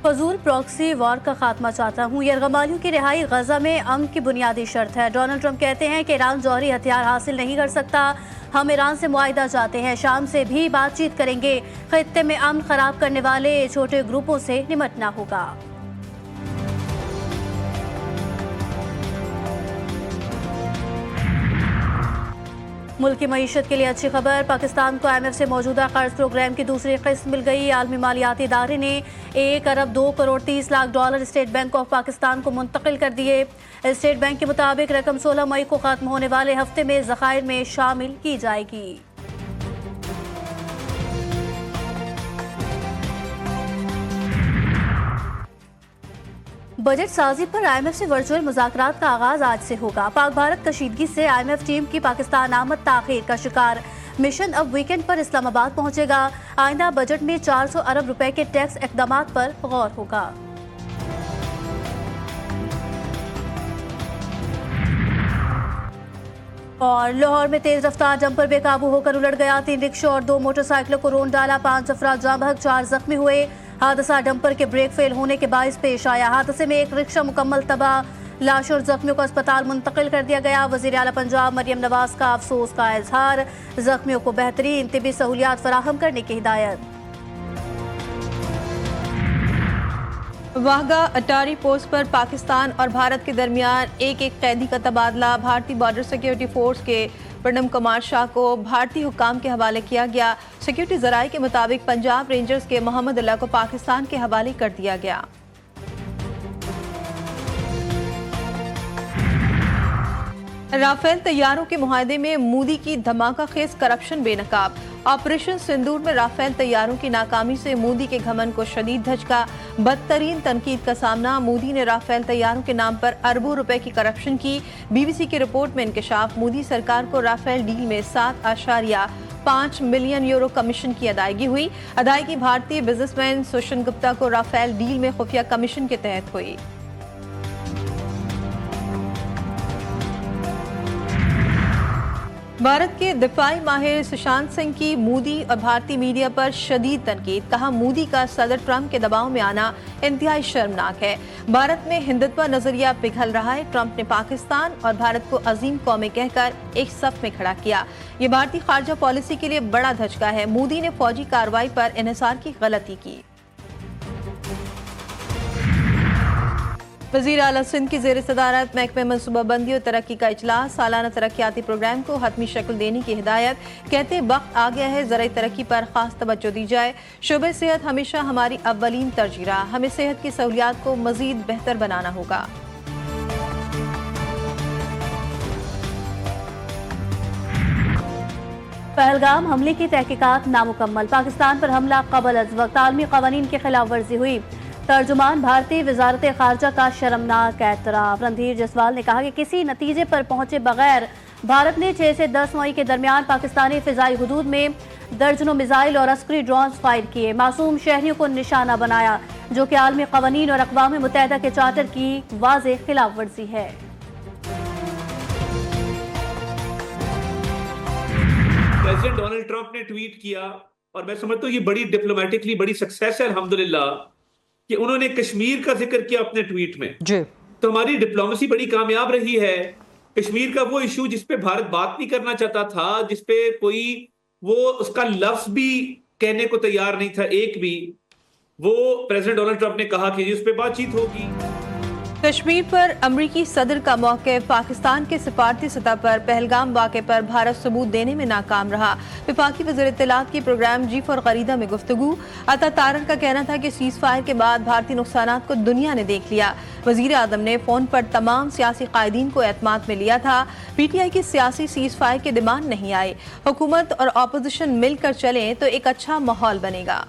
फजूल proxy war का खात्मा चाहता हूँ। यरगमालियों की रिहाई गजा में अमन की बुनियादी शर्त है। डोनाल्ड ट्रंप कहते हैं कि ईरान जौहरी हथियार हासिल नहीं कर सकता। हम ईरान से मुआहिदा चाहते हैं, शाम से भी बातचीत करेंगे। खित्ते में अमन खराब करने वाले छोटे ग्रुपों से निपटना होगा। मुल्क की मईशत के लिए अच्छी खबर। पाकिस्तान को IMF से मौजूदा कर्ज प्रोग्राम की दूसरी किस्त मिल गई। आलमी मालियाती इदारे ने 1 अरब 2 crore 30 lakh dollar state bank of Pakistan को मुंतकिल कर दिए। स्टेट बैंक के मुताबिक रकम 16 मई को खत्म होने वाले हफ्ते में ज़खायर में शामिल की जाएगी। बजट साजी पर IMF से वर्चुअल मुज़ाकरात का आगाज आज से होगा। पाक भारत कशीदगी से IMF टीम की पाकिस्तान आमद ताखीर का शिकार। मिशन अब वीकेंड पर इस्लामाबाद पहुंचेगा। आइंदा बजट में 400 अरब रुपए के टैक्स इक़दामात पर गौर होगा। और लाहौर में तेज रफ्तार डंपर बेकाबू होकर उलट गया। 3 रिक्शा और 2 मोटरसाइकिलों को रौंद डाला। 5 अफराद जाँ बहक, 4 जख्मी हुए। हादसा डंपर के ब्रेक फेल होने के बायस पेश आया। हादसे में एक रिक्शा मुकम्मल तबाह। लाश और जख्मियों को अस्पताल मुंतकिल कर दिया गया। वज़ीर आला पंजाब मरियम नवाज का अफसोस का इजहार। जख्मियों को बेहतरीन तिबी सहूलियात फराहम करने की हिदायत। वाहगा अटारी पोस्ट पर पाकिस्तान और भारत के दरमियान एक कैदी का तबादला। भारतीय बॉर्डर सिक्योरिटी फोर्स के प्रणम कुमार शाह को भारतीय हुक्काम के हवाले किया गया। सिक्योरिटी जराये के मुताबिक पंजाब रेंजर्स के मोहम्मद अल्लाह को पाकिस्तान के हवाले कर दिया गया। राफेल तैयारों के मुआहदे में मोदी की धमाकाखेज करप्शन बेनकाब। ऑपरेशन सिंदूर में राफेल तैयारों की नाकामी से मोदी के घमंड को शदीद धचका। बदतरीन तनकीद का सामना। मोदी ने राफेल तैयारों के नाम पर अरबों रुपए की करप्शन की। BBC की रिपोर्ट में इंकशाफ। मोदी सरकार को राफेल डील में 7.5 मिलियन यूरो कमीशन की अदायगी हुई। अदायगी भारतीय बिजनेसमैन सुषन गुप्ता को राफेल डील में खुफिया कमीशन के तहत हुई। भारत के दिफाई माहिर सुशांत सिंह की मोदी और भारतीय मीडिया पर शदीद तनकीद। कहा, मोदी का सदर ट्रंप के दबाव में आना इंतहाई शर्मनाक है। भारत में हिंदुत्व नजरिया पिघल रहा है। ट्रंप ने पाकिस्तान और भारत को अजीम कौमें कहकर एक सफ में खड़ा किया। ये भारतीय खारजा पॉलिसी के लिए बड़ा धचका है। मोदी ने फौजी कार्रवाई पर इन्हिसार की गलती की। वज़ीर आला सिंध की ज़ेर सदारत महकमे मनसूबाबंदी और तरक्की का इजलास। सालाना तरक्याती प्रोग्राम को हतमी शक्ल देने की हिदायत। कहते वक्त आ गया है ज़राई तरक्की पर खास तवज्जो दी जाए। शोबे सेहत हमेशा हमारी अव्वलीन तरजीह रहा। हमें सेहत की सहूलियात को मज़ीद बेहतर बनाना होगा। पहलगाम हमले की तहकीकात नामुकम्मल। पाकिस्तान पर हमला कबल अज़ वक्त आलमी क़वानीन की खिलाफ वर्जी हुई। तर्जुमान भारतीय वजारत खारजा का शर्मनाक एतराफ़। रणधीर जसवाल ने कहा कि किसी नतीजे पर पहुंचे बगैर भारत ने 6 से 10 मई के दरमियान पाकिस्तानी फ़िज़ाई हुदूद में दर्जनों मिसाइल और अस्करी ड्रोन फायर किए। मासूम शहरियों को निशाना बनाया, जो कि आलमी क़वानीन और अक़वाम मुत्तहिदा के चार्टर की वाज़ेह खिलाफ वर्जी है। प्रेसिडेंट डोनाल्ड ट्रंप ने ट्वीट किया, और मैं समझता हूँ ये बड़ी डिप्लोमेटिकली बड़ी सक्सेस है अल्हम्दुलिल्लाह कि उन्होंने कश्मीर का जिक्र किया अपने ट्वीट में। जी, तो हमारी डिप्लोमेसी बड़ी कामयाब रही है। कश्मीर का वो इशू जिस पे भारत बात नहीं करना चाहता था, जिस पे कोई वो उसका लफ्ज भी कहने को तैयार नहीं था, एक भी, वो प्रेसिडेंट डोनाल्ड ट्रंप ने कहा कि उस पर बातचीत होगी। कश्मीर पर अमरीकी सदर का मौक़िफ़। पाकिस्तान के सिफारती सतह पर पहलगाम वाक़े पर भारत सबूत देने में नाकाम रहा। वफाकी वज़ीर इत्तलात की प्रोग्राम जी फॉर ग़रीदा में गुफ्तगू। अता तारर का कहना था कि सीज़ फायर के बाद भारतीय नुकसानात को दुनिया ने देख लिया। वज़ीर आज़म ने फ़ोन पर तमाम सियासी कायदीन को एतमाद में लिया था। PTI की सियासी सीज़ फायर के डिमांड नहीं आए। हुकूमत और अपोजिशन मिलकर चलें तो एक अच्छा माहौल बनेगा।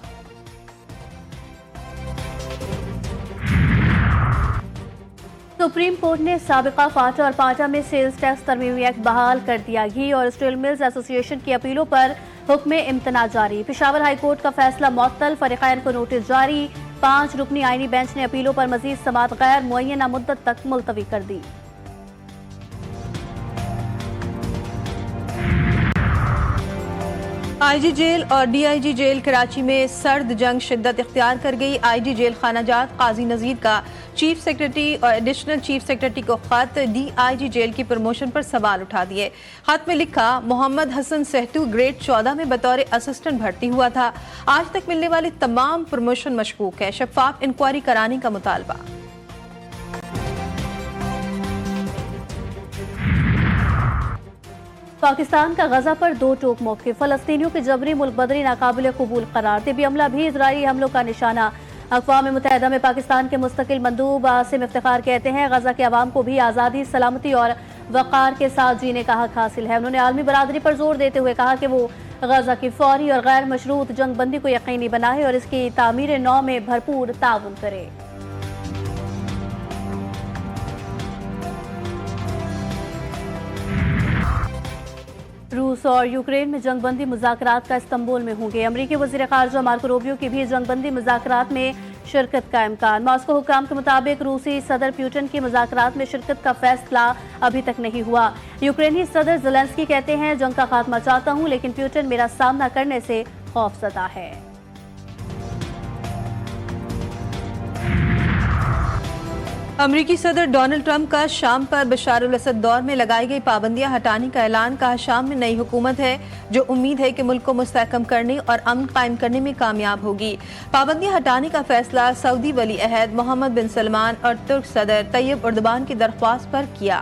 सुप्रीम कोर्ट ने साबिका फाटा और पाटा में सेल्स टैक्स तरमीमी एक्ट बहाल कर दिया। घी और स्टील मिल्स एसोसिएशन की अपीलों पर हुक्म इम्तना जारी। पेशावर हाई कोर्ट का फैसला मुअत्तल। फरीक़ैन को नोटिस जारी। 5 रुकनी आईनी बेंच ने अपीलों पर मजीद समाअत गैर मुअय्यना मुद्दत तक मुलतवी कर दी। आईजी जेल और डीआईजी जेल कराची में सर्द जंग शिद्दत इख्तियार कर गई। आईजी जेल खानाजात काजी नजीर का चीफ सेक्रेटरी और एडिशनल चीफ सेक्रेटरी को खत, डीआईजी जेल की प्रमोशन पर सवाल उठा दिए। खत में लिखा, मोहम्मद हसन सेहतू ग्रेड 14 में बतौर असिस्टेंट भर्ती हुआ था। आज तक मिलने वाली तमाम प्रमोशन मशकूक है। शफाफ इंक्वायरी कराने का मुतालबा। पाकिस्तान का गजा पर दो टोक मौके, फलस्तीनियों की जबरी मुल्क बदरी नाकाबिल कबूल करार। तिब्बी अमला भी इजरायली हमलों का निशाना। अक़वाम मुत्तहिदा में पाकिस्तान के मुस्तकिल मंदूब आसिम इफ्तिखार कहते हैं, गजा के अवाम को भी आज़ादी, सलामती और वक़ार के साथ जीने का हक हासिल है। उन्होंने आलमी बरादरी पर जोर देते हुए कहा कि वो गजा की फौरी और गैर मशरूत जंगबंदी को यकीनी बनाए और इसकी तामीर नौ में भरपूर ताउन करे। रूस और यूक्रेन में जंगबंदी मुज़ाकरात का इस्तांबुल में होंगे। अमरीकी वज़ीर ख़ारजा मार्को रूबियो की भी जंगबंदी मुज़ाकरात में शिरकत का इम्कान। मॉस्को हुकाम के मुताबिक रूसी सदर पुतिन की मुज़ाकरात में शिरकत का फैसला अभी तक नहीं हुआ। यूक्रेनी सदर ज़ेलेंस्की कहते हैं, जंग का खात्मा चाहता हूँ, लेकिन पुतिन मेरा सामना करने से खौफज़दा है। अमरीकी सदर डोनाल्ड ट्रंप का शाम पर बशार अल असद दौर में लगाई गई पाबंदियां हटाने का ऐलान। कहा, शाम में नई हुकूमत है जो उम्मीद है कि मुल्क को मुस्तहकम करने और अमन कायम करने में कामयाब होगी। पाबंदियां हटाने का फैसला सऊदी वली अहद मोहम्मद बिन सलमान और तुर्क सदर तैयब उर्दबान की दरख्वास्त पर किया।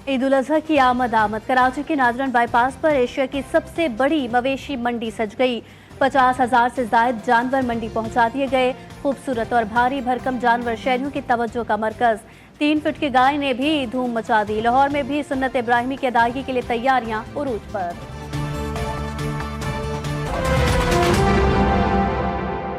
ईद उल अजहा की आमद। कराची के नादरन बाईपास पर एशिया की सबसे बड़ी मवेशी मंडी सज गई। 50,000 से ज्यादा जानवर मंडी पहुंचा दिए गए। खूबसूरत और भारी भरकम जानवर शहरियों की तवज्जो का मरकज। 3 फीट की गाय ने भी धूम मचा दी। लाहौर में भी सुन्नत इब्राहिमी की अदायगी के लिए तैयारियां उरूज पर।